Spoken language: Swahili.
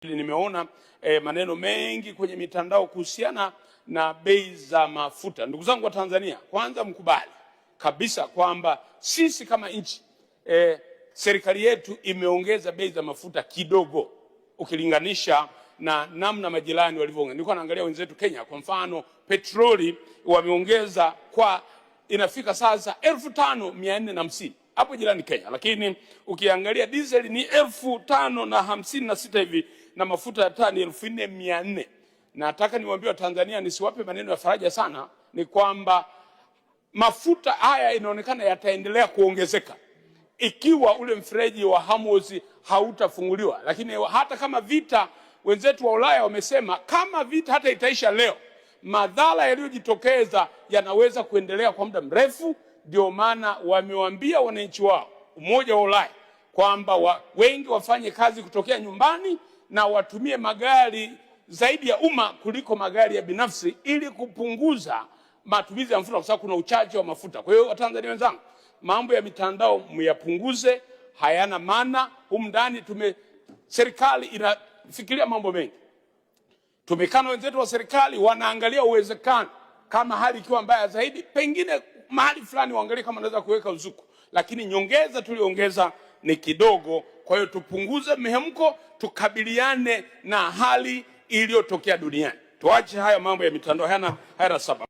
Nimeona maneno mengi kwenye mitandao kuhusiana na bei za mafuta. Ndugu zangu wa Tanzania, kwanza mkubali kabisa kwamba sisi kama nchi serikali yetu imeongeza bei za mafuta kidogo ukilinganisha na namna majirani walivyoongeza. Nilikuwa naangalia wenzetu Kenya, kwa mfano petroli wameongeza kwa inafika sasa 5,450 hapo jirani Kenya, lakini ukiangalia diesel ni 5,056 hivi na mafuta ya taa ni 4,400. Nataka niwaambie Tanzania, nisiwape maneno ya faraja sana, ni kwamba mafuta haya inaonekana yataendelea kuongezeka ikiwa ule mfereji wa Hormuz hautafunguliwa. Lakini hata kama vita, wenzetu wa Ulaya wamesema kama vita hata itaisha leo, madhara yaliyojitokeza yanaweza kuendelea kwa muda mrefu. Ndio maana wamewaambia wananchi wao, Umoja wa Ulaya, kwamba wengi wafanye kazi kutokea nyumbani na watumie magari zaidi ya umma kuliko magari ya binafsi ili kupunguza matumizi ya mafuta, kwa sababu kuna uchache wa mafuta. Kwa hiyo Watanzania wenzangu, mambo ya mitandao myapunguze, hayana maana. Humu ndani serikali inafikiria mambo mengi. Tumekana wenzetu wa serikali wanaangalia uwezekano kama hali ikiwa mbaya zaidi, pengine mahali fulani waangalie kama naweza kuweka uzuku, lakini nyongeza tuliongeza ni kidogo. Kwa hiyo tupunguze mihemko, tukabiliane na hali iliyotokea duniani. Tuache haya mambo ya mitandao, hayana sababu.